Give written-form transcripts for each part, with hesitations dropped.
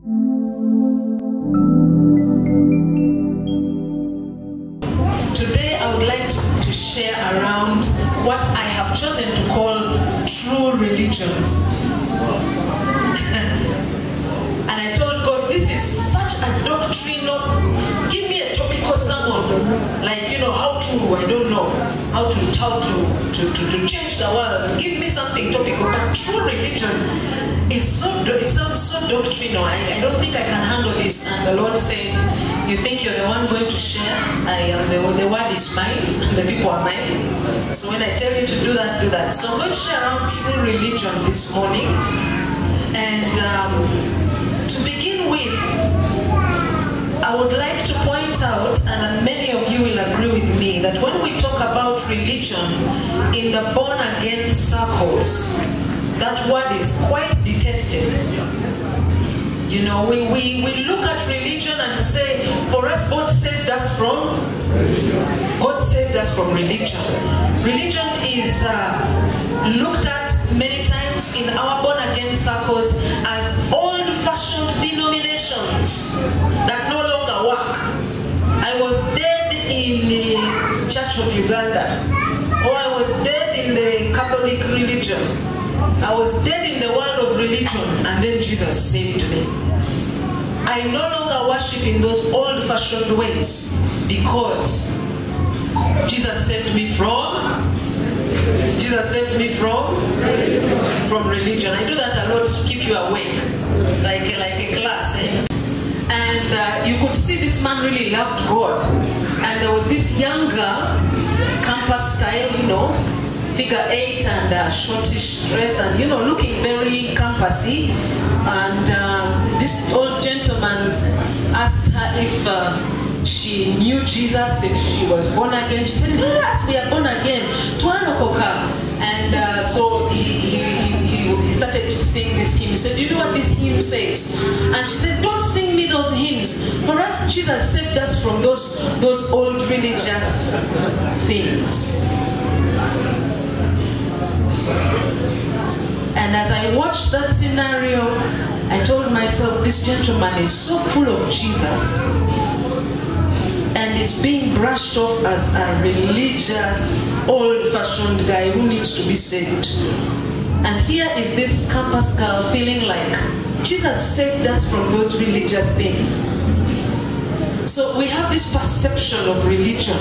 Today I would like to share around what I have chosen to call true religion. And I told God, this is such a doctrinal, give me a topical sermon, like, how to change the world. Give me something topical. But true religion is it sounds so doctrinal. I don't think I can handle this. And the Lord said, you think you're the one going to share? I am the word is mine, and the people are mine. So when I tell you to do that, do that. So I'm going to share around true religion this morning. And to begin with, I would like to point out, and many of you will agree with me, that when we talk about religion in the born-again circles, that word is quite detested. We look at religion and say, for us, God saved us from religion. Religion is looked at many times in our born-again circles as old-fashioned denominations that no longer work. I was dead in the Church of Uganda, or I was dead in the Catholic religion. I was dead in the world of religion, and then Jesus saved me. I no longer worship in those old-fashioned ways because Jesus saved me from religion. I do that a lot to keep you awake, like a class. And you could see this man really loved God. And there was this young girl, campus style, figure 8 and shortish dress, and looking very campusy. And this old gentleman asked her if she knew Jesus, if she was born again. She said, yes, we are born again. And so he started to sing this hymn. He said, do you know what this hymn says? And she says, don't sing me those hymns. For us, Jesus saved us from those old religious things. And as I watched that scenario, I told myself, this gentleman is so full of Jesus and is being brushed off as a religious, old-fashioned guy who needs to be saved. And here is this campus girl feeling like Jesus saved us from those religious things. So we have this perception of religion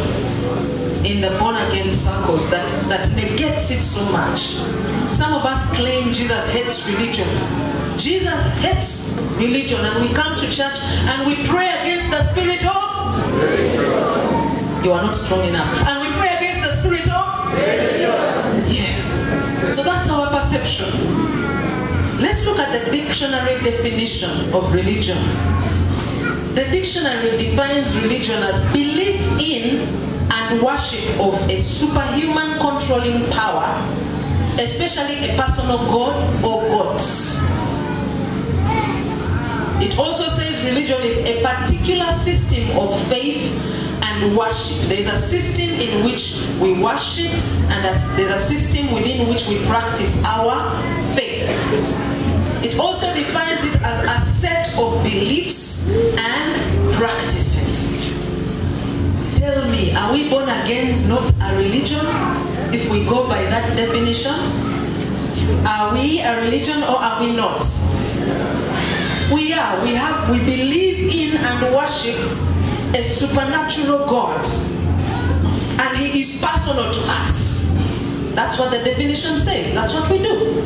in the born-again circles that negates it so much. Some of us claim Jesus hates religion. Jesus hates religion, and we come to church and we pray against the spirit of religion. You are not strong enough. And we pray against the spirit of religion. Yes. So that's our perception. Let's look at the dictionary definition of religion. The dictionary defines religion as belief in and worship of a superhuman controlling power, especially a personal god or gods. It also says religion is a particular system of faith and worship. There is a system in which we worship, and there's a system within which we practice our faith. It also defines it as a set of beliefs and practices. Tell me, are we born again not a religion if we go by that definition? Are we a religion or are we not? We are. We believe in and worship a supernatural God, and He is personal to us. That's what the definition says. That's what we do.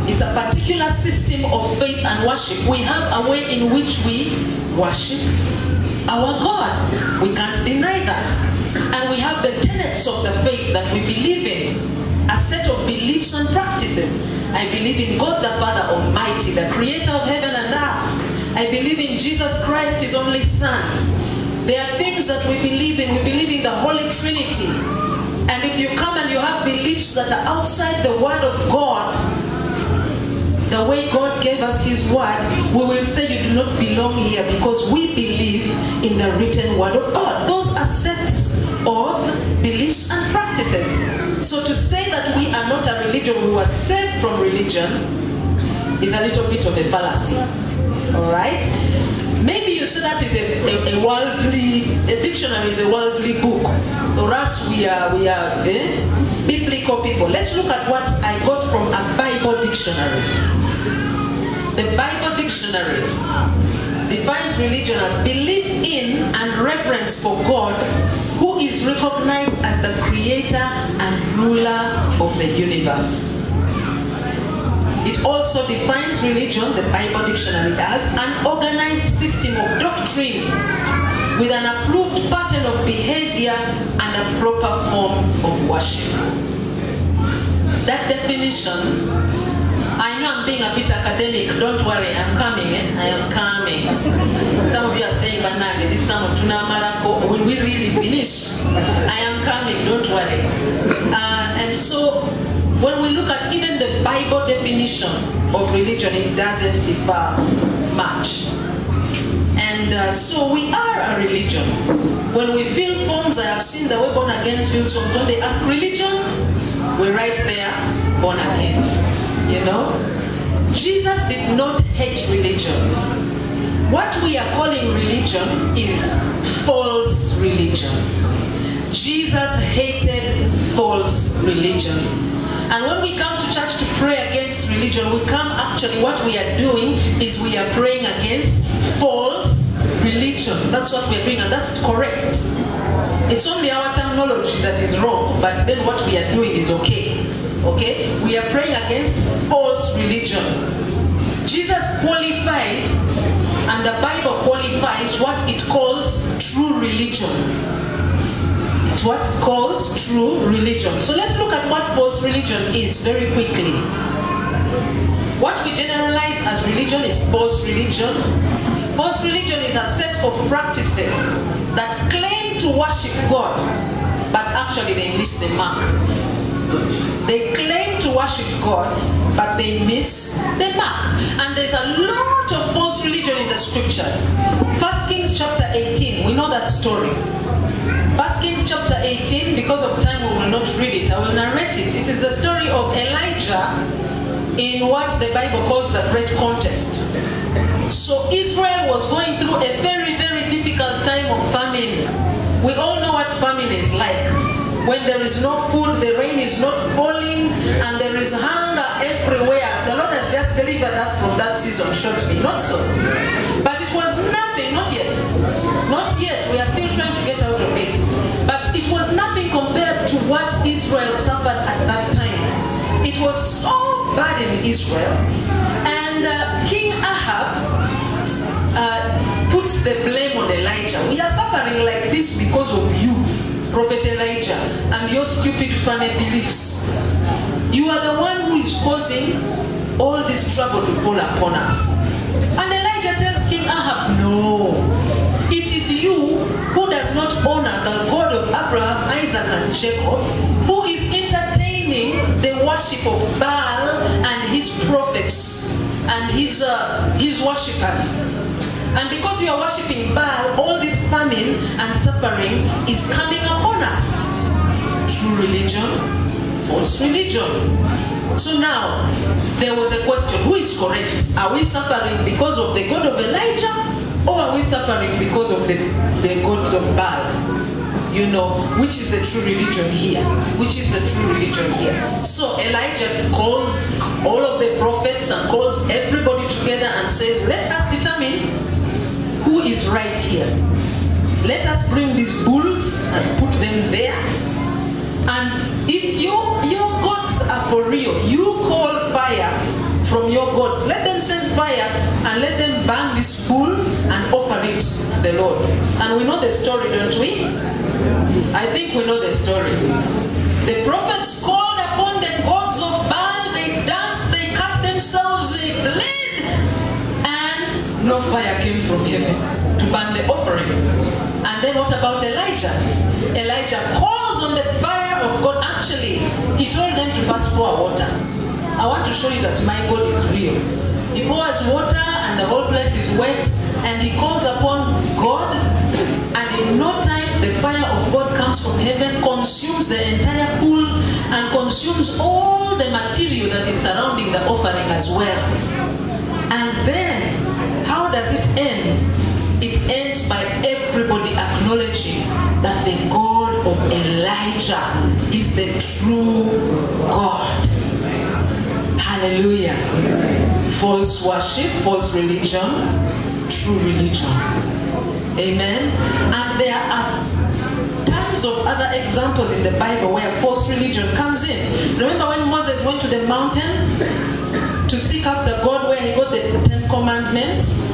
It's a particular system of faith and worship. We have a way in which we worship our God. We can't deny that. And we have the tenets of the faith that we believe in, a set of beliefs and practices. I believe in God the Father Almighty, the creator of heaven and earth. I believe in Jesus Christ, His only Son. There are things that we believe in. We believe in the Holy Trinity. And if you come and you have beliefs that are outside the Word of God, the way God gave us His Word, we will say you do not belong here because we believe in the written Word of God. Those are sets of beliefs and practices. So to say that we are not a religion, we were saved from religion, is a little bit of a fallacy. All right? Maybe you say that is a worldly, a dictionary is a worldly book, or else we are biblical people. Let's look at what I got from a Bible dictionary. The Bible dictionary defines religion as belief in and reverence for God, who is recognized as the creator and ruler of the universe. It also defines religion, the Bible dictionary, as an organized system of doctrine with an approved pattern of behavior and a proper form of worship. That definition, I know I'm being a bit academic, don't worry, I'm coming, I am coming. Some of you are saying, but now this is some Tunamarako, will we really finish? I am coming, don't worry. And so, when we look at even the Bible definition of religion, it doesn't differ much. And so we are a religion. When we fill forms, I have seen the way born again fill forms. When they ask religion, we're right there, born again. You know? Jesus did not hate religion. What we are calling religion is false religion. Jesus hated false religion. And when we come to church to pray against religion, we come actually, what we are doing is we are praying against false religion. That's what we are doing, and that's correct. It's only our terminology that is wrong, but then what we are doing is okay. Okay? We are praying against false religion. Jesus qualified, and the Bible qualifies what it calls true religion. What it calls true religion. So let's look at what false religion is very quickly. What we generalize as religion is false religion. False religion is a set of practices that claim to worship God, but actually they miss the mark. They claim to worship God, but they miss the mark. And there's a lot of false religion in the scriptures. 1 Kings chapter 18, we know that story. 1 Kings chapter 18, because of time we will not read it, I will narrate it. It is the story of Elijah in what the Bible calls the Great Contest. So Israel was going through a very, very difficult time of famine. We all know what famine is like. When there is no food, the rain is not falling, and there is hunger everywhere. The Lord has just delivered us from that season shortly. Not so. But it was nothing, not yet. Not yet. We are still trying to get out of it. But it was nothing compared to what Israel suffered at that time. It was so bad in Israel. And King Ahab puts the blame on Elijah. We are suffering like this because of you, Prophet Elijah, and your stupid funny beliefs. You are the one who is causing all this trouble to fall upon us. And Elijah tells King Ahab, no, it is you who does not honor the God of Abraham, Isaac, and Jacob, who is entertaining the worship of Baal and his prophets and his worshippers. And because you are worshipping Baal, all this famine and suffering is coming upon us. True religion, false religion. So now, there was a question, who is correct? Are we suffering because of the God of Elijah, or are we suffering because of the gods of Baal? You know, which is the true religion here? Which is the true religion here? So Elijah calls all of the prophets and calls everybody together and says, let us determine who is right here. Let us bring these bulls and put them there. And if your gods are for real, you call fire from your gods. Let them send fire and let them burn this bull and offer it to the Lord. And we know the story, don't we? I think we know the story. The prophets called upon the gods of Baal. They danced, they cut themselves, they bled, and no fire came from heaven to burn the offering. And then what about Elijah? Elijah calls on the fire of God. Actually, he told them to first pour water. I want to show you that my God is real. He pours water and the whole place is wet, and he calls upon God, and in no time the fire of God comes from heaven, consumes the entire pool and consumes all the material that is surrounding the offering as well. And then, how does it end? It ends by everybody acknowledging that the God of Elijah is the true God. Hallelujah. False worship, false religion, true religion. Amen. And there are tons of other examples in the Bible where false religion comes in. Remember when Moses went to the mountain to seek after God, where he got the 10 commandments?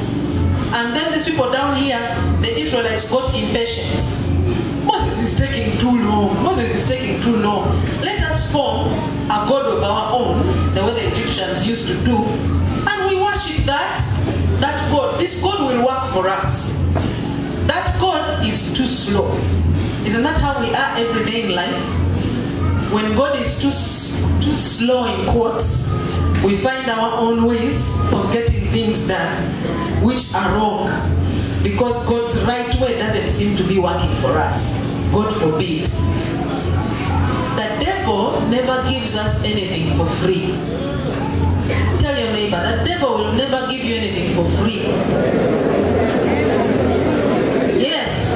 And then these people down here, the Israelites, got impatient. Moses is taking too long. Moses is taking too long. Let us form a God of our own, the way the Egyptians used to do. And we worship that God. This God will work for us. That God is too slow. Isn't that how we are every day in life? When God is too slow in quotes, we find our own ways of getting things done, which are wrong, because God's right way doesn't seem to be working for us. God forbid. The devil never gives us anything for free. Tell your neighbor, the devil will never give you anything for free. Yes.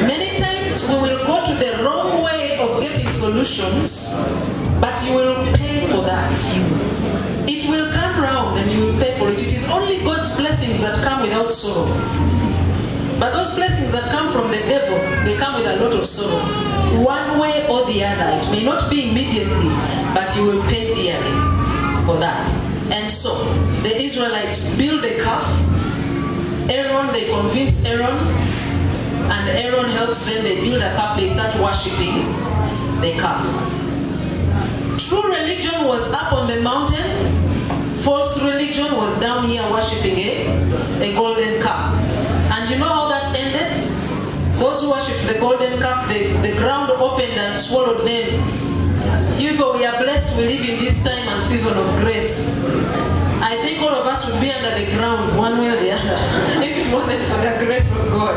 Many times we will go to the wrong way of getting solutions, but you will pay for that. It will come round and you will pay for it. It is only God's blessings that come without sorrow. But those blessings that come from the devil, they come with a lot of sorrow. One way or the other. It may not be immediately, but you will pay dearly for that. And so, the Israelites build a calf. Aaron, they convince Aaron, and Aaron helps them. They build a calf. They start worshipping the calf. True religion was up on the mountain. False religion was down here worshipping a golden calf. And you know how that ended? Those who worshipped the golden calf, the ground opened and swallowed them. You people, we are blessed. We live in this time and season of grace. I think all of us would be under the ground one way or the other if it wasn't for the grace of God.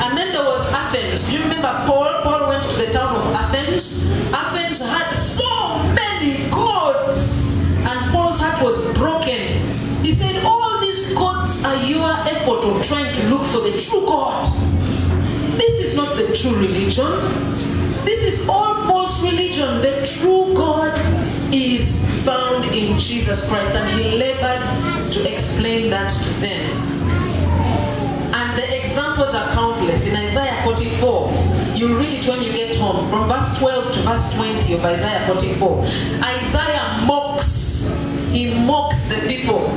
And then there was Athens. Do you remember Paul? Paul went to the town of Athens. Athens had so many gods. And Paul's heart was broken. He said, all these gods are your effort of trying to look for the true God. This is not the true religion. This is all false religion. The true God is found in Jesus Christ. And he labored to explain that to them. And the examples are countless. In Isaiah 44, you'll read it when you get home. From verse 12 to verse 20 of Isaiah 44. Isaiah mocks. He mocks the people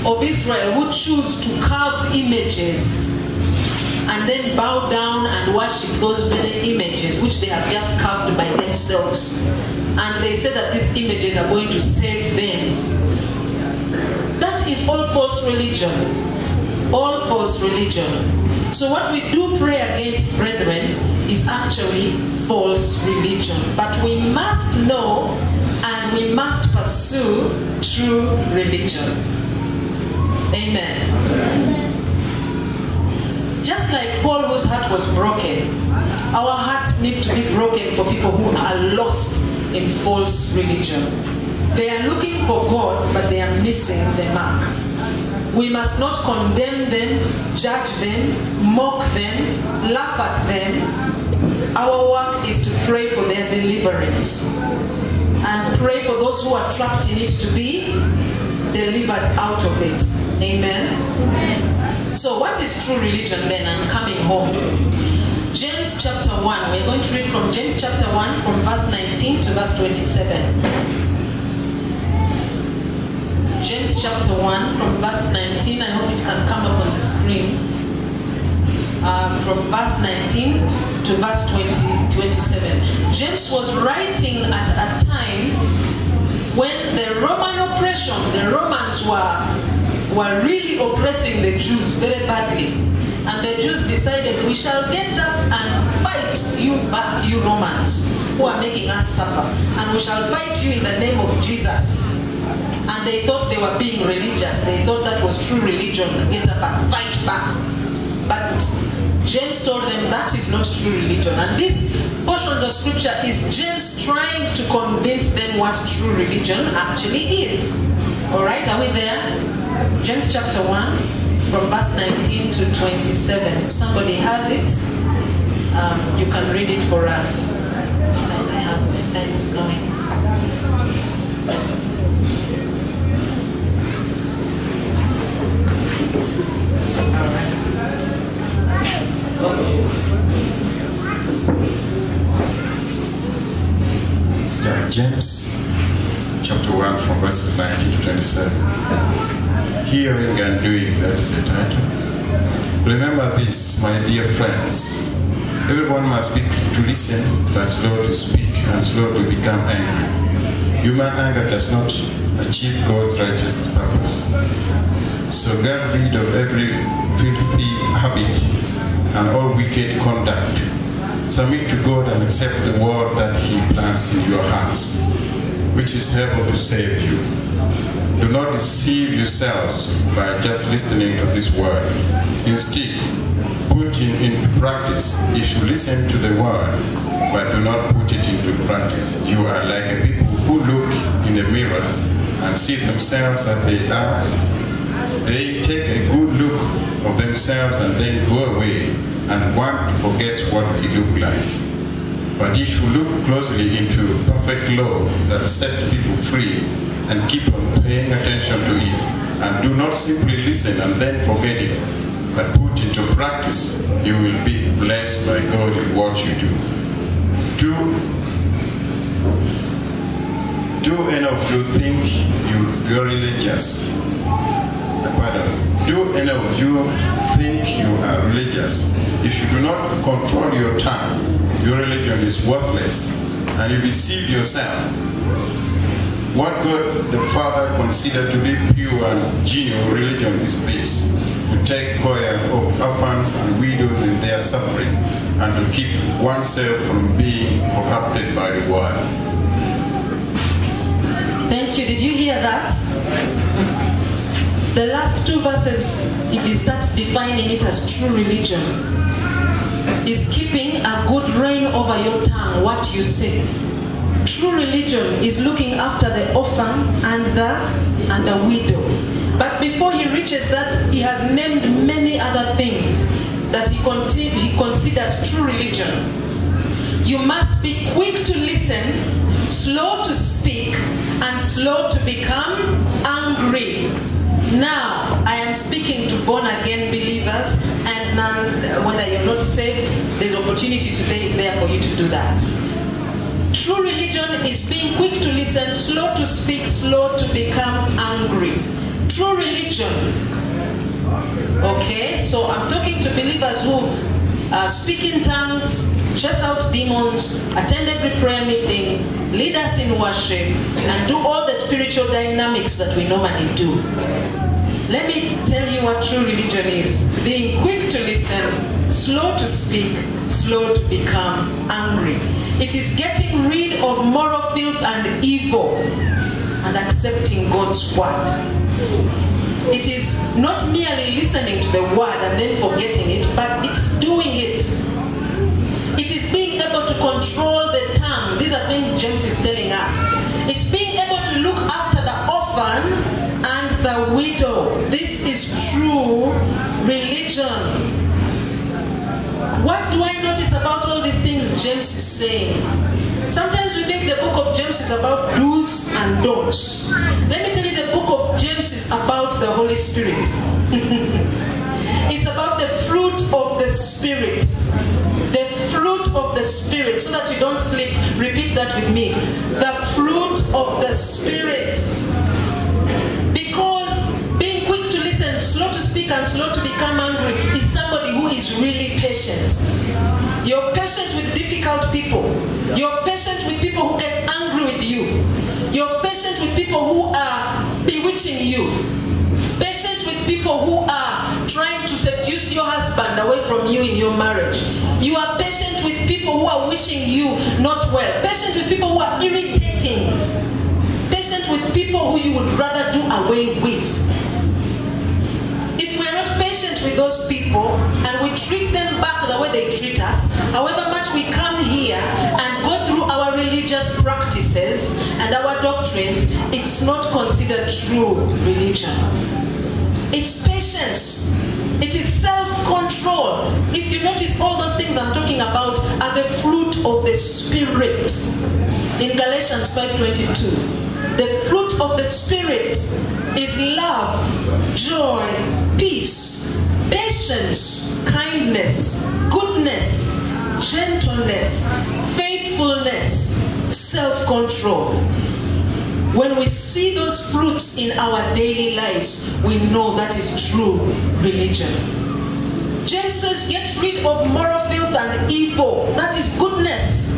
of Israel who choose to carve images and then bow down and worship those very images which they have just carved by themselves. And they say that these images are going to save them. That is all false religion. All false religion. So what we do pray against, brethren, is actually false religion. But we must know and we must pursue true religion. Amen. Just like Paul, whose heart was broken, our hearts need to be broken for people who are lost in false religion. They are looking for God, but they are missing the mark. We must not condemn them, judge them, mock them, laugh at them. Our work is to pray for their deliverance and pray for those who are trapped in it to be delivered out of it. Amen. So what is true religion then? I'm coming home. James chapter 1. We're going to read from James chapter 1 from verse 19 to verse 27. James chapter 1 from verse 19. I hope it can come up on the screen. From verse 19 to verse 27. James was writing at a time when the Roman oppression, the Romans were really oppressing the Jews very badly. And the Jews decided, we shall get up and fight you back, you Romans, who are making us suffer. And we shall fight you in the name of Jesus. And they thought they were being religious. They thought that was true religion, to get up and fight back. But James told them that is not true religion. And this portions of scripture is James trying to convince them what true religion actually is. Alright, are we there? James chapter 1, from verse 19 to 27. Somebody has it. You can read it for us. I have the time is going. All right. Yeah, James chapter 1 from verses 19 to 27. Hearing and doing, that is the title. Remember this, my dear friends. Everyone must be quick to listen, but slow to speak, and slow to become angry. Human anger does not achieve God's righteous purpose. So get rid of every filthy habit and all wicked conduct. Submit to God and accept the word that He plants in your hearts, which is able to save you. Do not deceive yourselves by just listening to this word. Instead, put it into practice. If you listen to the word, but do not put it into practice, you are like a people who look in the mirror and see themselves as they are. They take a good look of themselves and then go away, and one forgets what they look like. But if you look closely into perfect law that sets people free and keep on paying attention to it, and do not simply listen and then forget it, but put into practice, you will be blessed by God in what you do. Do any of you think you're religious? Do any of you think you are religious? If you do not control your tongue, your religion is worthless, and you deceive yourself. What God the Father considered to be pure and genuine religion is this: to take care of orphans and widows in their suffering, and to keep oneself from being corrupted by the world. Thank you. Did you hear that? The last two verses, he starts defining it as true religion. Is keeping a good reign over your tongue, what you say. True religion is looking after the orphan and the widow. But before he reaches that, he has named many other things that he considers true religion. You must be quick to listen, slow to speak, and slow to become angry. Now, I am speaking to born-again believers, and none, whether you're not saved, there's opportunity today is there for you to do that. True religion is being quick to listen, slow to speak, slow to become angry. True religion. Okay, so I'm talking to believers who speak in tongues, chase out demons, attend every prayer meeting, lead us in worship, and do all the spiritual dynamics that we normally do. Let me tell you what true religion is. Being quick to listen, slow to speak, slow to become angry. It is getting rid of moral filth and evil and accepting God's word. It is not merely listening to the word and then forgetting it, but it's doing it. It is being able to control the tongue. These are things James is telling us. It's being able to look after the orphan and the widow. This is true religion. What do I notice about all these things James is saying? Sometimes we think the book of James is about do's and don'ts. Let me tell you, the book of James is about the Holy Spirit. It's about the fruit of the Spirit. The fruit of the Spirit, so that you don't sleep. Repeat that with me. The fruit of the Spirit. Because being quick to listen, slow to speak, and slow to become angry is somebody who is really patient. You're patient with difficult people. You're patient with people who get angry with you. You're patient with people who are bewitching you. Patient with people who are trying to seduce your husband away from you in your marriage. You are patient with people who are wishing you not well. Patient with people who are irritating. Patient with people who you would rather do away with. If we are not patient with those people and we treat them back the way they treat us, however much we come here and go through our religious practices and our doctrines, it's not considered true religion. It's patience. It is self-control. If you notice, all those things I'm talking about are the fruit of the Spirit. In Galatians 5:22, the fruit of the Spirit is love, joy, peace, patience, kindness, goodness, gentleness, faithfulness, self-control. When we see those fruits in our daily lives, we know that is true religion. James says, get rid of moral filth and evil. That is goodness.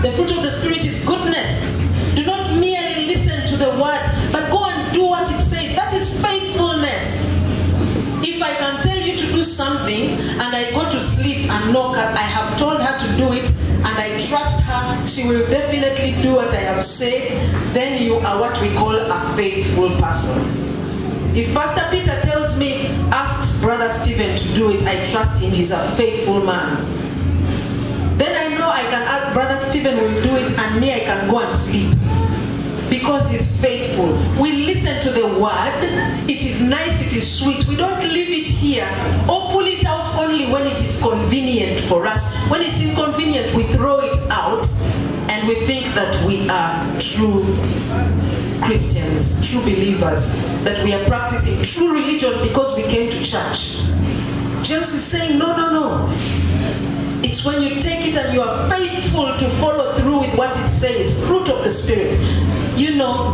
The fruit of the Spirit is goodness. Do not merely listen to the word, but go and do what it says. That is faithfulness. If I can tell you to do something and I go to sleep and knock, I have told her to do it, and I trust her, she will definitely do what I have said, then you are what we call a faithful person. If Pastor Peter tells me, ask Brother Stephen to do it, I trust him, he's a faithful man. Then I know I can ask Brother Stephen will do it, and me I can go and sleep. Because he's faithful. We listen to the word. It is nice, it is sweet. We don't leave it here or pull it out only when it is convenient for us. When it's inconvenient, we throw it out and we think that we are true Christians, true believers, that we are practicing true religion because we came to church. James is saying, no, no, no. It's when you take it and you are faithful to follow through with what it says, fruit of the Spirit. You know,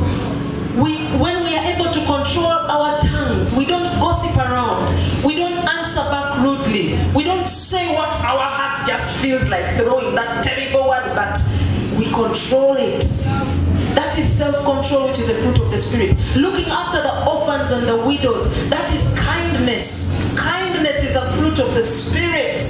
when we are able to control our tongues, we don't gossip around, we don't answer back rudely, we don't say what our heart just feels like throwing, that terrible word, but we control it. That is self-control, which is a fruit of the Spirit. Looking after the orphans and the widows, that is kindness. Kindness is a fruit of the Spirit.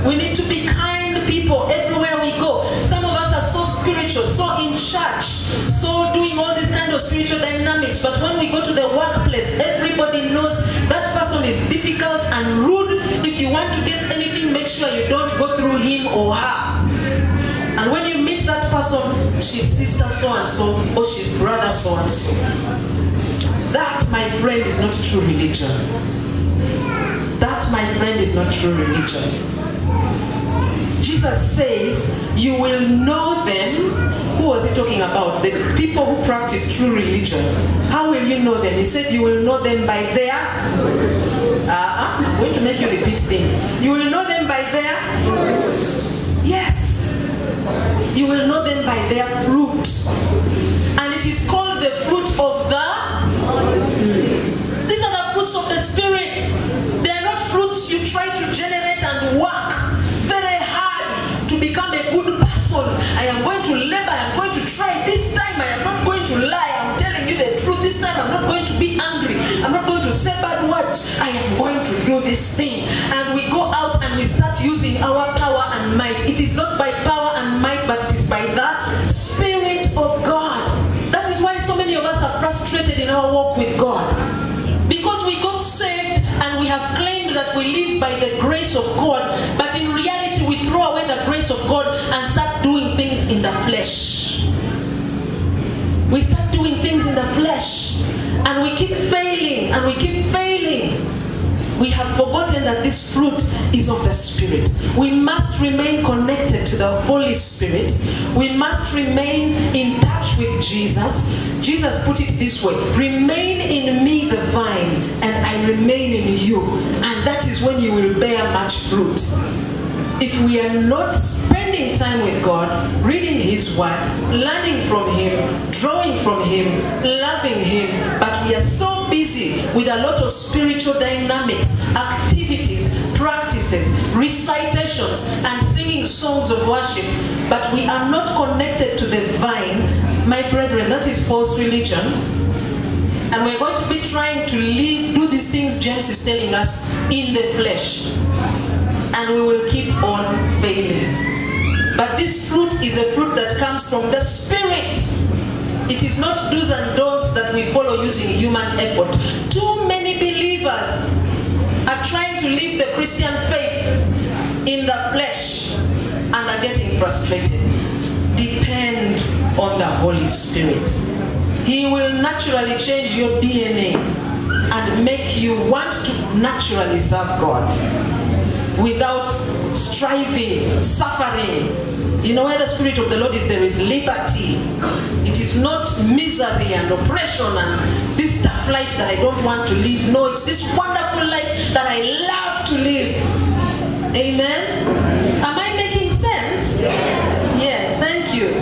We need to be kind people everywhere we go. Some of us are so spiritual, so in church, so doing all this kind of spiritual dynamics, but when we go to the workplace, everybody knows that person is difficult and rude. If you want to get anything, make sure you don't go through him or her. And when you meet that person, she's sister so-and-so, or she's brother so-and-so. That, my friend, is not true religion. That, my friend, is not true religion. Jesus says, you will know them. Who was he talking about? The people who practice true religion. How will you know them? He said, you will know them by their... I'm going to make you repeat things. You will know them by their... Yes. You will know them by their fruit. And it is called the fruit of the... These are the fruits of the Spirit. They are not fruits you try to generate and work very hard to become a good person. I am going to labor, I am going to try. This time I am not going to lie. I'm telling you the truth. This time I'm not going to be angry. I'm not going to say bad words. I am going to do this thing. And we go out and we start using our power and might. It is not by power and might, but it is by the Spirit of God. That is why so many of us are frustrated in our walk with God. Because we got saved and we have claimed that we live by the grace of God, but in reality we throw away the grace of God and start doing things in the flesh. We start doing things in the flesh and we keep failing and we keep failing. We have forgotten that this fruit is of the Spirit. We must remain connected to the Holy Spirit. We must remain in touch with Jesus. Jesus put it this way: remain in me, the vine, and I remain in you. And that is when you will bear much fruit. If we are not spending time with God, reading His Word, learning from Him, drawing from Him, loving Him, but we are so busy with a lot of spiritual dynamics, activities, practices, recitations, and singing songs of worship, but we are not connected to the vine, my brethren, that is false religion. And we're going to be trying to do these things James is telling us in the flesh. And we will keep on failing. But this fruit is a fruit that comes from the Spirit. It is not do's and don'ts that we follow using human effort. Too many believers are trying to live the Christian faith in the flesh and are getting frustrated. Depend on the Holy Spirit. He will naturally change your DNA. and make you want to naturally serve God without striving, suffering. You know, where the Spirit of the Lord is, there is liberty. It is not misery and oppression and this tough life that I don't want to live. No, it's this wonderful life that I love to live. Amen? Am I making sense? Yes, thank you.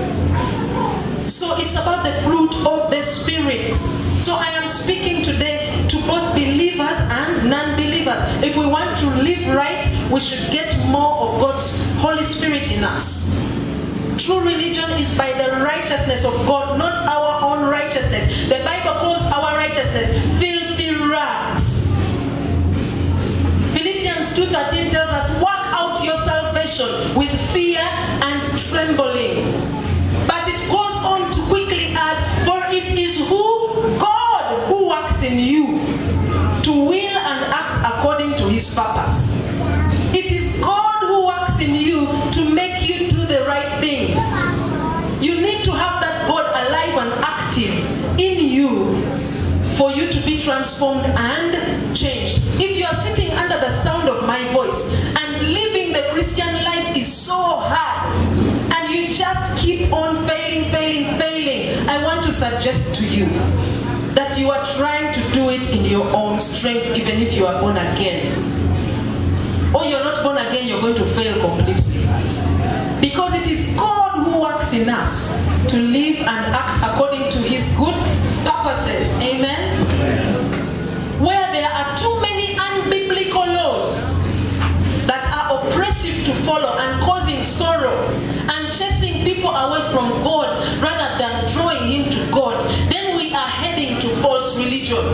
So it's about the fruit of the Spirit. So I am speaking today to both believers and non-believers. If we want to live right, we should get more of God's Holy Spirit in us. True religion is by the righteousness of God, not our own righteousness. The Bible calls our righteousness filthy rags. Philippians 2:13 tells us, work out your salvation with fear and trembling. But it goes on to quickly add, for it is God who works in you to will and act according to his purpose. It is God who works in you to make you do the right things. You need to have that God alive and active in you for you to be transformed and changed. If you are sitting under the sound of my voice and living the Christian life is so hard and you just keep on failing, I want to suggest to you that you are trying to do it in your own strength, even if you are born again. Or you're not born again, you're going to fail completely. Because it is God who works in us to live and act according to his good purposes. Amen? Where there are too many unbiblical laws that are oppressive to follow and causing sorrow and chasing people away from God rather than drawing him to God, then we are heading to false religion.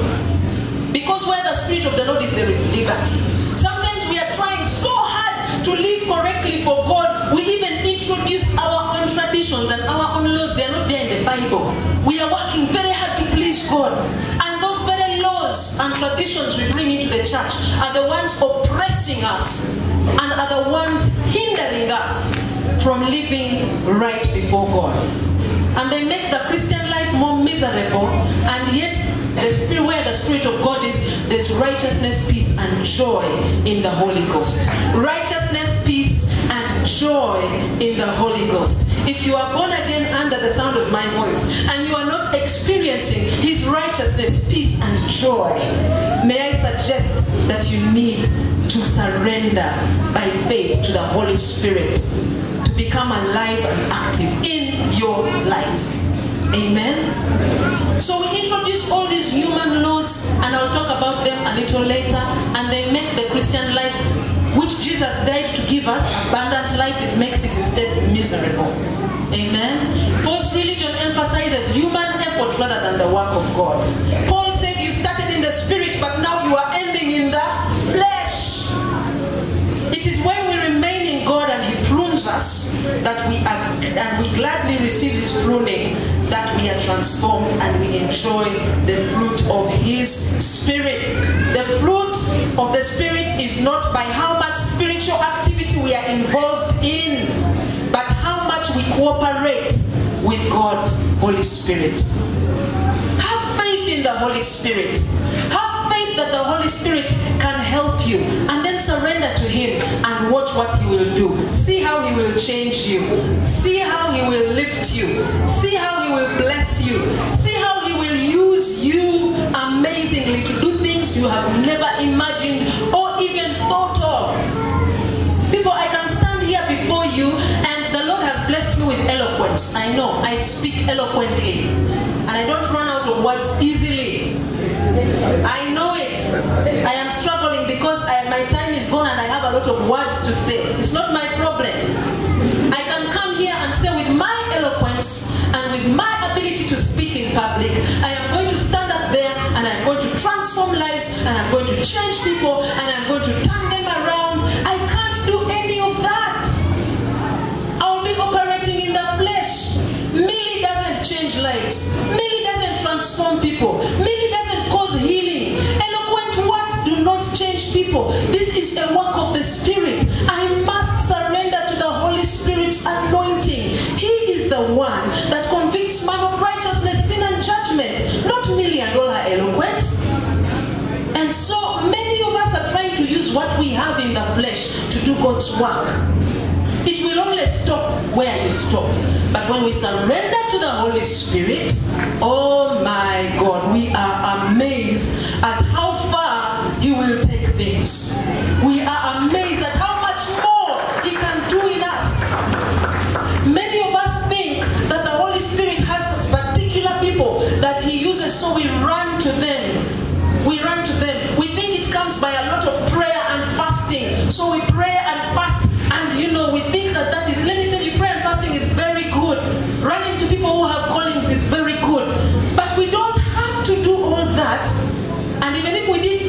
Because where the Spirit of the Lord is, there is liberty. Sometimes we are trying so hard to live correctly for God, we even introduce our own traditions and our own laws. They are not there in the Bible. We are working very hard to please God. And those very laws and traditions we bring into the church are the ones oppressing us and are the ones hindering us from living right before God. And they make the Christian life more miserable, and yet the Spirit, where the Spirit of God is, there's righteousness, peace, and joy in the Holy Ghost. Righteousness, peace, and joy in the Holy Ghost. If you are born again under the sound of my voice, and you are not experiencing his righteousness, peace, and joy, may I suggest that you need to surrender by faith to the Holy Spirit to become alive and active in your life. Amen. So we introduce all these human laws, and I'll talk about them a little later, and they make the Christian life, which Jesus died to give us, abundant life, it makes it instead miserable. Amen. False religion emphasizes human effort rather than the work of God. Paul said you started in the spirit, but now you are ending in the flesh. It is when we remain in God and he prunes us that we are, and we gladly receive his pruning, that we are transformed and we enjoy the fruit of his Spirit. The fruit of the Spirit is not by how much spiritual activity we are involved in, but how much we cooperate with God's Holy Spirit. Have faith in the Holy Spirit. Have faith that the Holy Spirit can help you, and then surrender to him and watch what he will do. See how he will change you. See how he will lift you. See how he will bless you. See how he will use you amazingly to do things you have never imagined or even thought of. People, I can stand here before you, and the Lord has blessed me with eloquence. I know, I speak eloquently, and I don't run out of words easily. I know it. I am struggling because my time is gone and I have a lot of words to say. It's not my problem. I can come here and say with my eloquence and with my ability to speak in public, I am going to stand up there and I'm going to transform lives, and I'm going to change people, and I'm going to turn them around. I can't do any of that. I'll be operating in the flesh. Millie doesn't change lives. Millie doesn't transform people. Millie doesn't cause healing. Eloquent words do not change people. This is a work of the Spirit. I must surrender to the Holy Spirit's anointing. He is the one that convicts man of righteousness, sin, and judgment, not Millie and all her eloquence. God's work, it will only stop where you stop. But when we surrender to the Holy Spirit, oh my God, we are amazed at how far He will take things. We are amazed at how much more He can do in us. Many of us think that the Holy Spirit has particular people that He uses, so we run to them. We run to them. We think it comes by a lot of prayer and fasting. So we pray and fast, and we think that is, let me tell you, prayer and fasting is very good. Running to people who have callings is very good. But we don't have to do all that. And even if we did,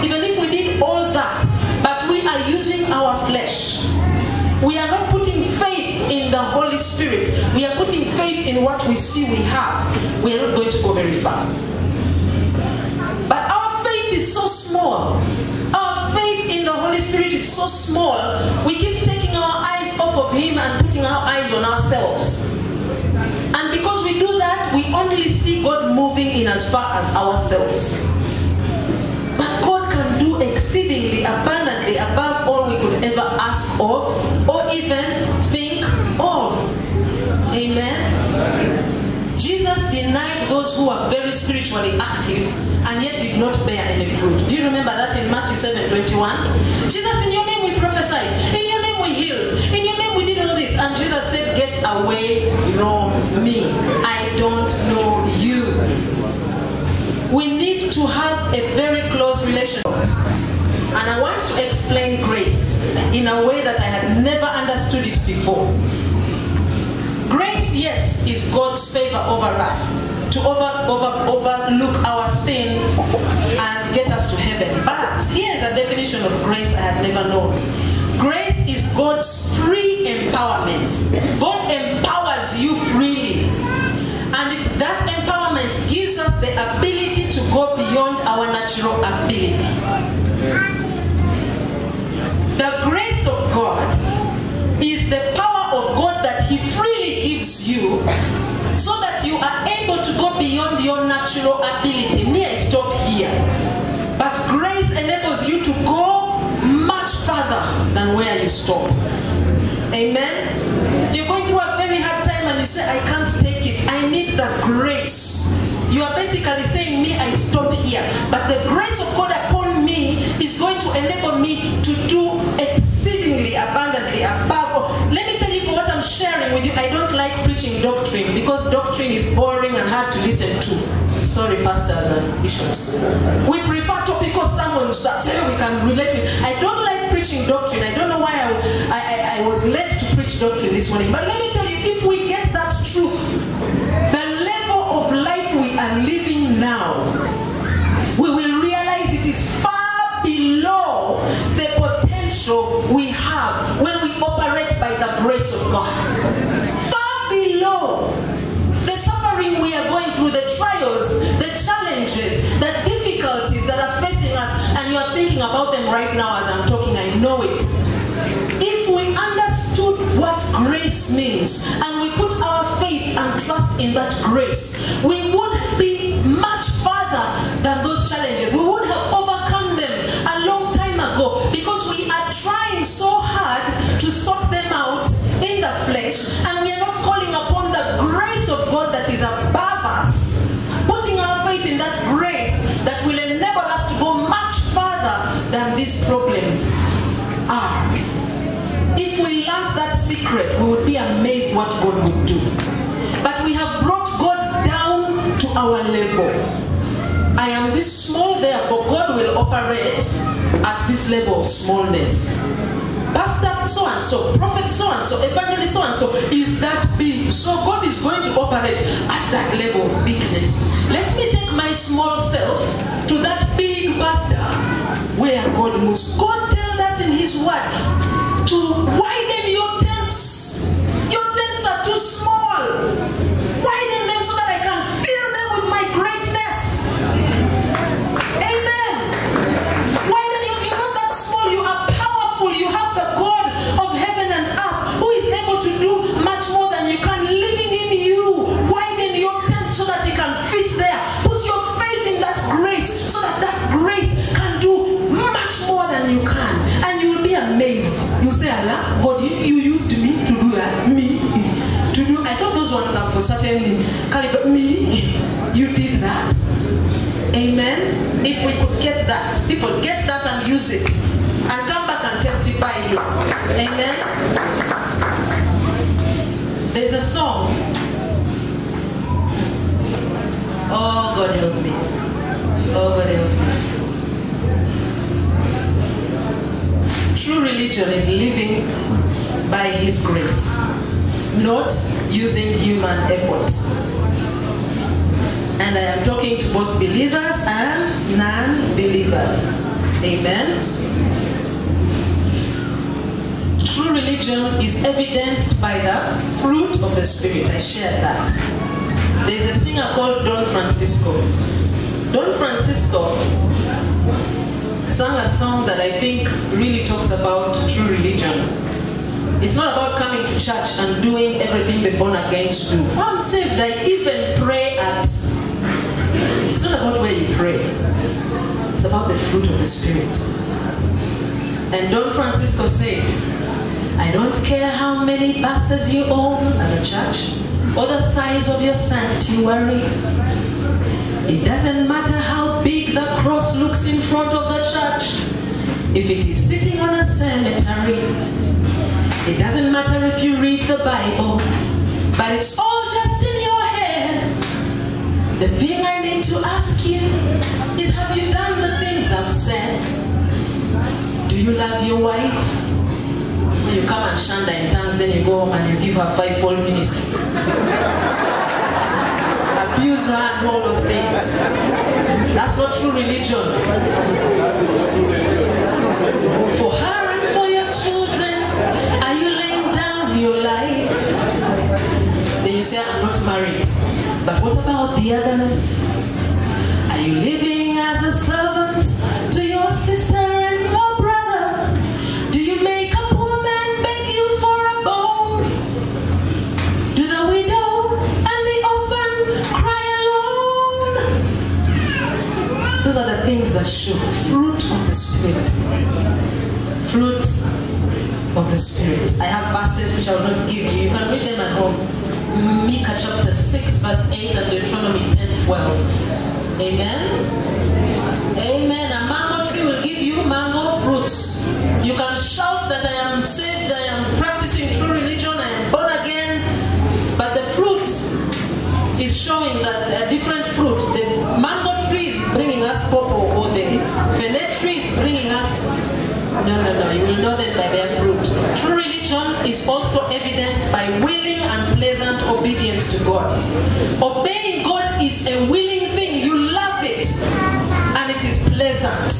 even if we did all that, but we are using our flesh. We are not putting faith in the Holy Spirit. We are putting faith in what we see we have. We are not going to go very far. But our faith is so small. Our faith in the Holy Spirit is so small. We keep taking our eyes off of Him and putting our eyes on ourselves. And because we do that, we only see God moving in as far as ourselves. But God can do exceedingly abundantly above all we could ever ask of or even think of. Amen. Jesus denied those who are very spiritually active and yet did not bear any fruit. Do you remember that in Matthew 7:21? Jesus, in your name we prophesied, in your name we healed, in your name we did all this. And Jesus said, get away from me. I don't know you. We need to have a very close relationship. And I want to explain grace in a way that I had never understood it before. Grace, yes, is God's favor over us to overlook our sin and get us to heaven. But here's a definition of grace I had never known. Grace is God's free empowerment. God empowers you freely. And that empowerment gives us the ability to go beyond our natural abilities. The grace of God is the power of God that He freely gives you so that you are able to go beyond your natural ability. Me, I stop here. But grace enables you to go much further than where you stop. Amen? If you're going through a very hard time and you say, I can't take it, I need the grace. You are basically saying, me, I stop here. But the grace of God upon me is going to enable me to do exceedingly abundantly above. Let me tell you what I'm sharing with you. I don't like preaching doctrine because doctrine is boring and hard to listen to. Sorry, pastors and bishops. We prefer topical sermons that we can relate with. I don't like preaching doctrine. I don't know why I was led to preach doctrine this morning. But let me tell you, if we get that truth, the level of life we are living now, we will realize it is far below the potential we have when we operate by the grace of God. Far below. The suffering we are going through, the trials, the challenges, the difficulties that are facing us, and you are thinking about them right now as I'm talking, I know it. If we understood what grace means and we put our faith and trust in that grace, we would be much farther than those challenges. We would have overcome them a long time ago because we are trying so hard to sort them out in the flesh, and we are not calling upon the grace of God that is above us, putting our faith in that grace that will enable us to go much farther than these problems are. If we learned that secret, we would be amazed what God would do. But we have brought God down to our level. I am this small, therefore God will operate at this level of smallness. Pastor so-and-so, prophet so-and-so, evangelist so-and-so is that big. So God is going to operate at that level of bigness. Let me take my small self to that big pastor where God moves. God tells us in His word to widen your tents. Your tents are too small. Widen them so that I can fill them with my greatness. Amen. Widen you're not that small. You are powerful. You have the God of heaven and earth who is able to do much more than you can living in you. Widen your tent so that He can fit there. Put your faith in that grace so that that grace can do much more than you can. And you will be amazed. certainly caliber me. You did that. Amen. If we could get that, people get that and use it, and come back and testify here. Amen. There's a song. Oh God help me. Oh God help me. True religion is living by His grace, not using human effort. And I am talking to both believers and non-believers. Amen. True religion is evidenced by the fruit of the Spirit. I shared that. There's a singer called Don Francisco. Don Francisco sang a song that I think really talks about true religion. It's not about coming to church and doing everything the born agains do. Oh, I'm saved, I even pray at... It's not about where you pray. It's about the fruit of the Spirit. And Don Francisco said, I don't care how many buses you own as a church, or the size of your sanctuary. It doesn't matter how big the cross looks in front of the church. If it is sitting on a cemetery, it doesn't matter if you read the Bible, but it's all just in your head. The thing I need to ask you is, have you done the things I've said? Do you love your wife? When you come and shanda in tongues, then you go home and you give her 5-fold ministry. Abuse her and all those things. That's not true religion. For her and for your children, are you laying down your life? Then you say, I'm not married. But what about the others? Are you living as a servant to your sister and your brother? Do you make a poor man beg you for a bone? Do the widow and the orphan cry alone? Those are the things that show fruit of the Spirit. Fruit of the Spirit. I have verses which I will not give you. You can read them at home. Micah chapter 6 verse 8 and Deuteronomy 10:12. Amen. Amen. A mango tree will give you mango fruits. You can shout that I am saved, I am practicing true religion, I am born again, but the fruit is showing that a different fruit. The mango tree is bringing us popo, or the fene tree is bringing us... No, you will know them by their fruit. True religion is also evidenced by willing and pleasant obedience to God. Obeying God is a willing thing. You love it, and it is pleasant.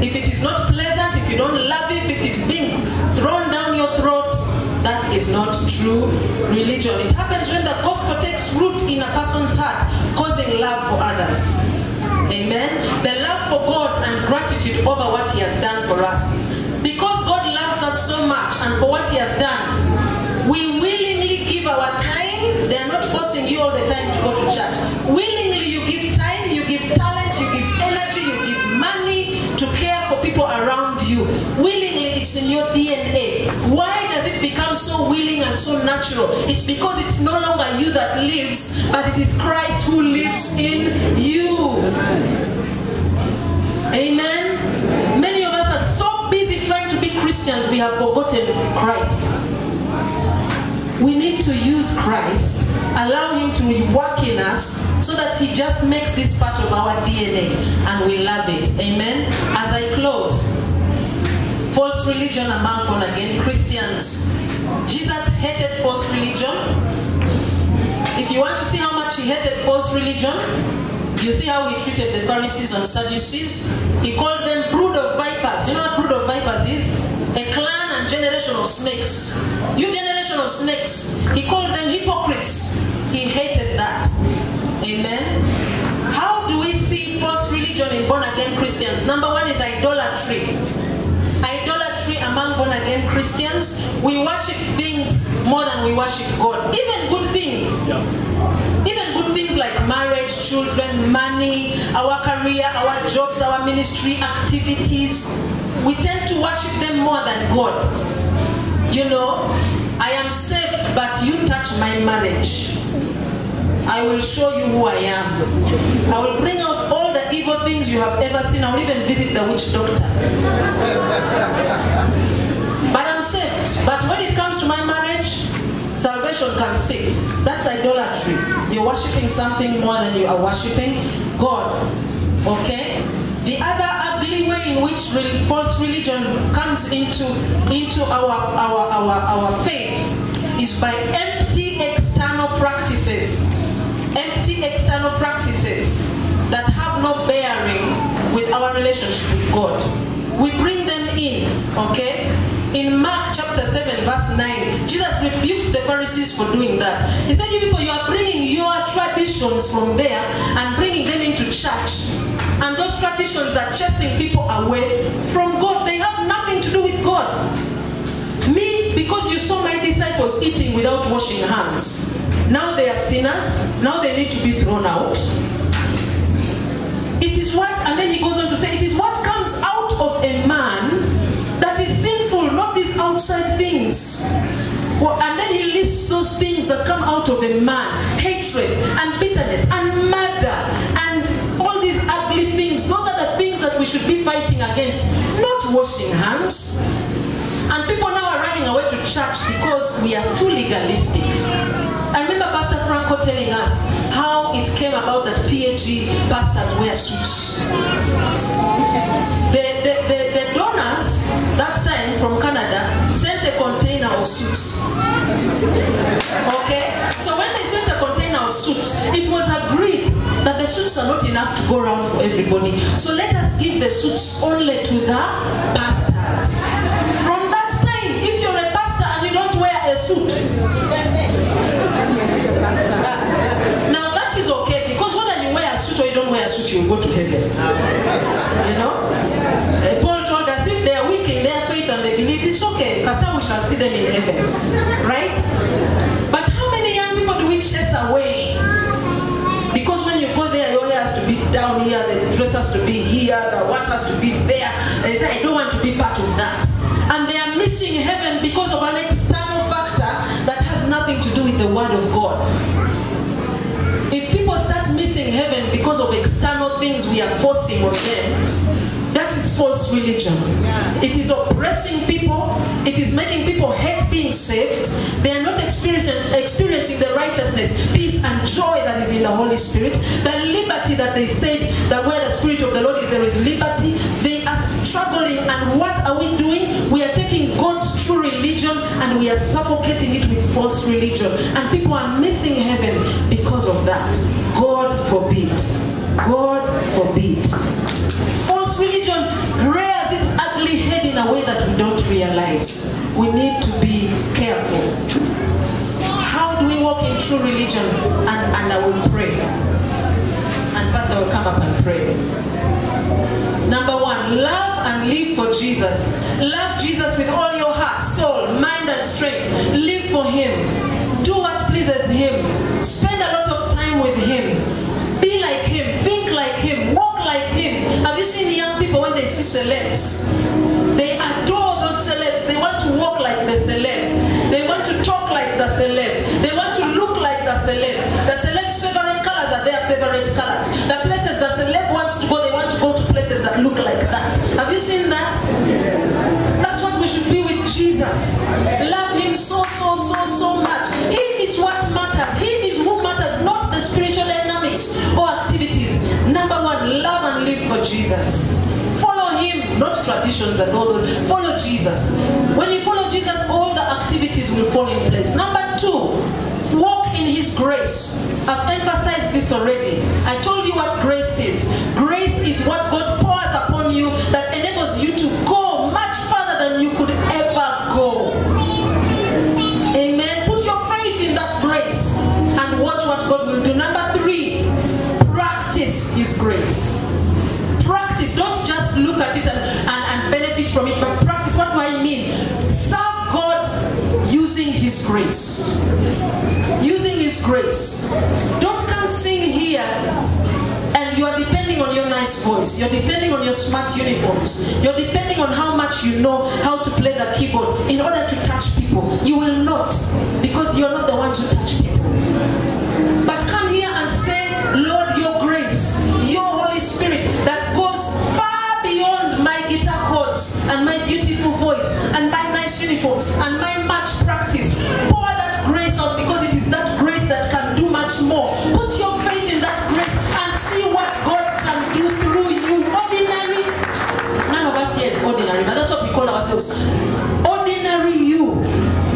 If it is not pleasant, if you don't love it, if it is being thrown down your throat, that is not true religion. It happens when the gospel takes root in a person's heart, causing love for others. Amen. The love for God and gratitude over what He has done for us. Because God loves us so much and for what He has done, we willingly give our time. They are not forcing you all the time to go to church. Willingly you give time, you give talent, you give energy, you give money to care for people around you. Willingly, it's in your DNA. Why does it become so willing and so natural? It's because it's no longer you that lives, but it is Christ who lives in you. Amen. Many of us are so busy trying to be Christians, we have forgotten Christ. We need to use Christ, allow Him to work in us, so that He just makes this part of our DNA, and we love it. Amen. As I close, false religion among born again Christians. Jesus hated false religion. If you want to see how much He hated false religion, you see how He treated the Pharisees and Sadducees. He called them brood of vipers. You know what brood of vipers is? A clan and generation of snakes. You generation of snakes. He called them hypocrites. He hated that. Amen. How do we see false religion in born-again Christians? Number one is idolatry. Idolatry among born-again Christians. We worship things more than we worship God. Even good things. Even good things like marriage, children, money, our career, our jobs, our ministry activities. We tend to worship them more than God. You know, I am saved, but you touch my marriage. I will show you who I am. I will bring out all the evil things you have ever seen. I will even visit the witch doctor. But I'm saved. But when it comes to my marriage, salvation can sit. That's idolatry. You're worshiping something more than you are worshiping God. Okay? The other ugly way in which false religion comes into our faith is by empty external practices. Empty external practices that have no bearing with our relationship with God. We bring them in, okay? In Mark chapter 7 verse 9, Jesus rebuked the Pharisees for doing that. He said, you people, you are bringing your traditions from there and bringing them into church. And those traditions are chasing people away from God. They have nothing to do with God. Me, because you saw my disciples eating without washing hands. Now they are sinners. Now they need to be thrown out. It is what, and then he goes on to say, it is what comes out of a man that is sinful, not these outside things. Well, and then he lists those things that come out of a man: hatred and bitterness and murder and all these ugly things. Those are the things that we should be fighting against, not washing hands. And people now are running away to church because we are too legalistic. I remember Pastor Franco telling us how it came about that PAG pastors wear suits. The donors that time from Canada sent a container of suits. Okay? So when they sent a container of suits, it was agreed that the suits are not enough to go around for everybody. So let us give the suits only to the pastors. From that time, if you're a pastor and you don't wear a suit, now that is okay, because whether you wear a suit or you don't wear a suit, you will go to heaven. You know? Paul told us if they are weak in their faith and they believe, it's okay, because we shall see them in heaven. Right? But how many young people do we chase away? Because when you go there, your hair has to be down here, the dress has to be here, the what has to be there. They say, I don't want to be part of that. And they are missing heaven because of an external factor that has nothing to do with the word of God. If people start missing heaven because of external things we are forcing on them, that is false religion. It is oppressing people. It is making people hate being saved. They are not experiencing the righteousness, peace and joy that is in the Holy Spirit. The liberty that they said that where the Spirit of the Lord is, there is liberty. They are struggling, and what are we doing? We are taking God's true religion and we are suffocating it with false religion. And people are missing heaven because of that. God forbid. God forbid. False religion rears its ugly head in a way that we don't realize. We need to be careful. How do we walk in true religion? And I will pray. And Pastor will come up and pray. Number one, love and live for Jesus. Love Jesus with all your heart, soul, mind and strength. Live for Him. Do what pleases Him. Spend a lot of time with Him. Be like Him. Think like Him. Walk like Him. Have you seen young people when they see celebs? They adore those celebs. They want to walk like the celeb. They want to talk like the celeb. They want to look like the celeb. The celeb's favorite colors are their favorite colors. The places the celeb wants to go, they want to go to places that look like that. Have you seen that? That's what we should be with Jesus. Love Him so much. He is what matters. He is who matters, not the spiritual dynamics or activities. Number one, love and live for Jesus. Follow Him, not traditions and all those. Follow Jesus. When you follow Jesus, all the activities will fall in place. Number two, walk in His grace. I've emphasized this already. I told you what grace is. Grace is what God pours upon you that enables you to go much further than you could ever go. Amen. Put your faith in that grace and watch what God will do. Number three, practice His grace. Practice. Don't just look at it and benefit from it, but practice. What do I mean? Serve God using His grace. Using His grace. Don't come sing here and you are depending on your nice voice. You're depending on your smart uniforms. You're depending on how much you know how to play the keyboard in order to touch people. You will not, because you're not the ones who touch people. But but come here and say, Lord, your grace, your Holy Spirit that goes far beyond my guitar chords and my beautiful voice and my nice uniforms and my match practice. Pour that grace out, because it is that grace that can do much more. Put your faith in that grace and see what God can do through you. Ordinary. None of us here is ordinary, but that's what we call ourselves. Ordinary you.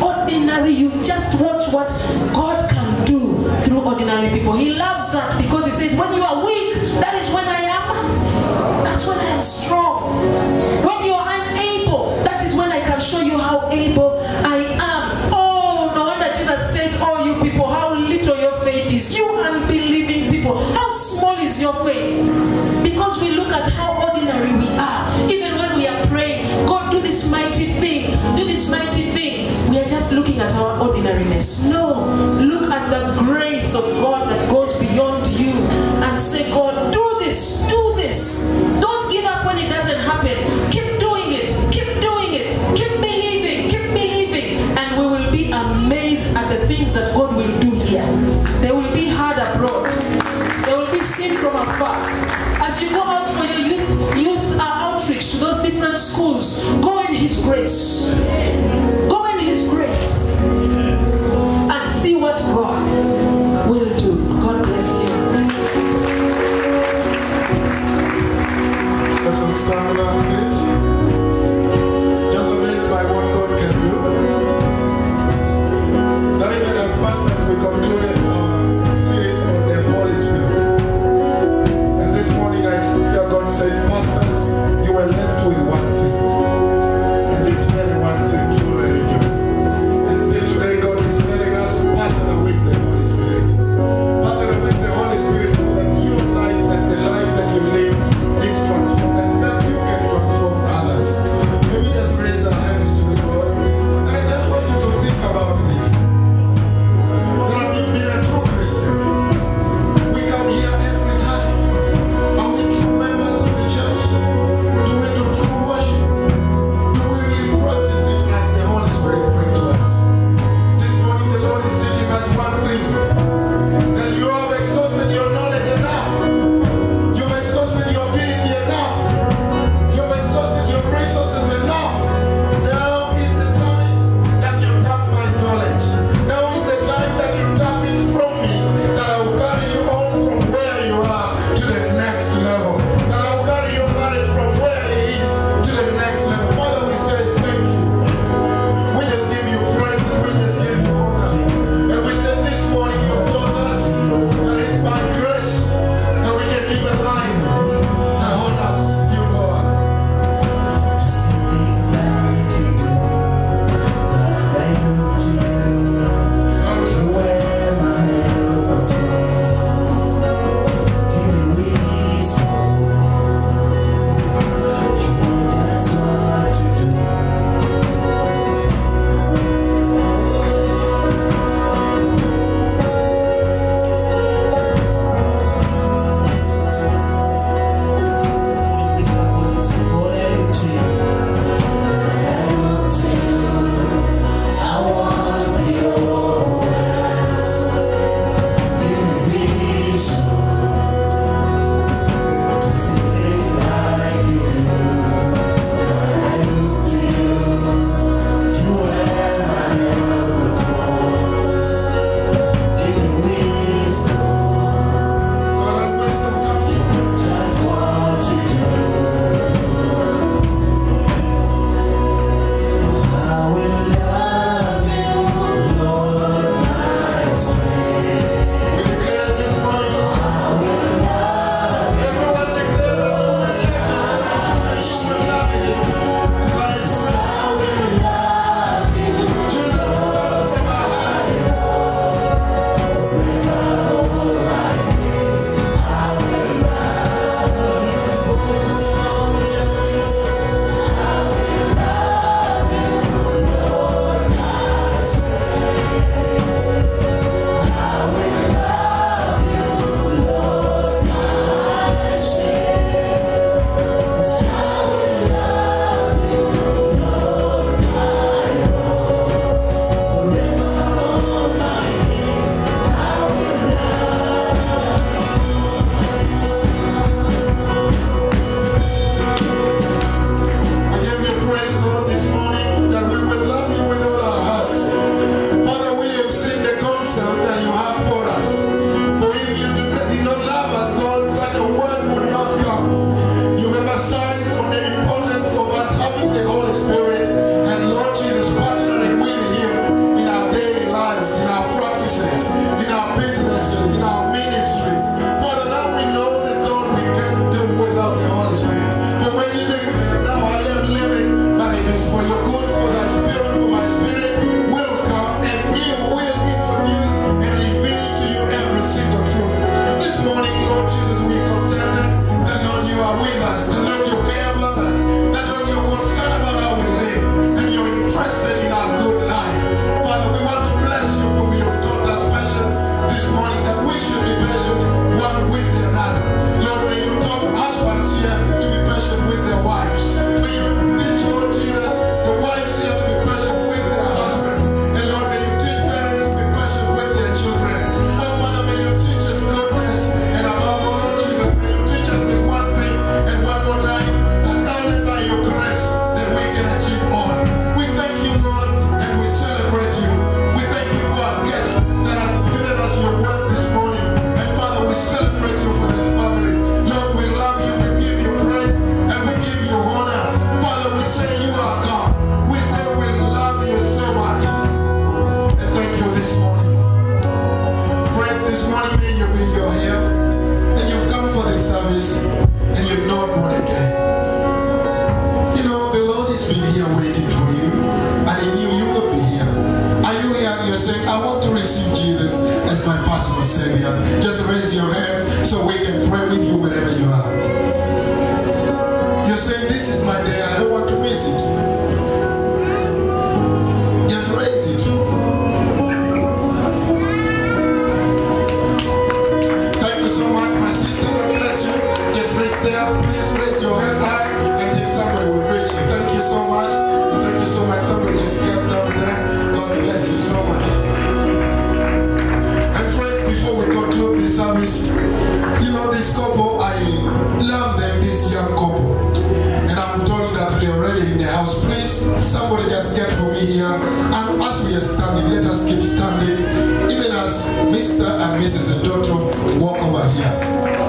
Ordinary you. Just watch what God can do through ordinary people. He loves that, because he says, when you are weak, that is when I am. That's when I am strong. When you are unable, that is when I can show you how able I am. Oh, no wonder Jesus said, oh, you people, how little your faith is. You unbelieving people, how small is your faith? Because we look at how ordinary we are. Even when we are praying, God, do this mighty thing, do this mighty thing, we are just looking at our ordinariness. No, look at the grace of God that goes beyond you and say, God, do this, do this. Don't give up when it doesn't happen. Keep doing it, keep doing it, keep believing, and we will be amazed at the things that God will do here. They will be heard abroad. They will be seen from afar. As you go out for your youth outreach to those different schools, go in His grace. Go in His grace and see what God will do. God bless you. Let's stand on our feet. Just amazed by what God can do. That even as pastors, we concluded our series on the Holy Spirit. And this morning I hear God say, pastors, you were left with one thing. And this very one thing, true religion. And still today God is telling us to partner with the Holy Spirit. Partner with the Holy Spirit so that your life, that the life that you live is transformed, and that you can transform years and you're not born again. You know, the Lord has been here waiting for you, and He knew you would be here. Are you here and you're saying, I want to receive Jesus as my personal Savior? Just raise your hand so we can pray with you wherever you are. You're saying, this is my day, I don't want to miss it. Just raise it. Thank you so much, my sister. God bless you. Just right there. Please raise your hand high until somebody will reach you. Thank you so much. And thank you so much. Somebody just kept down there. God bless you so much. And friends, before we conclude this service, you know, this couple, I love them, this young couple. And I'm told that they're already in the house. Please, somebody just get for me here. And as we are standing, let us keep standing, even as Mr. and Mrs. Edoto walk over here.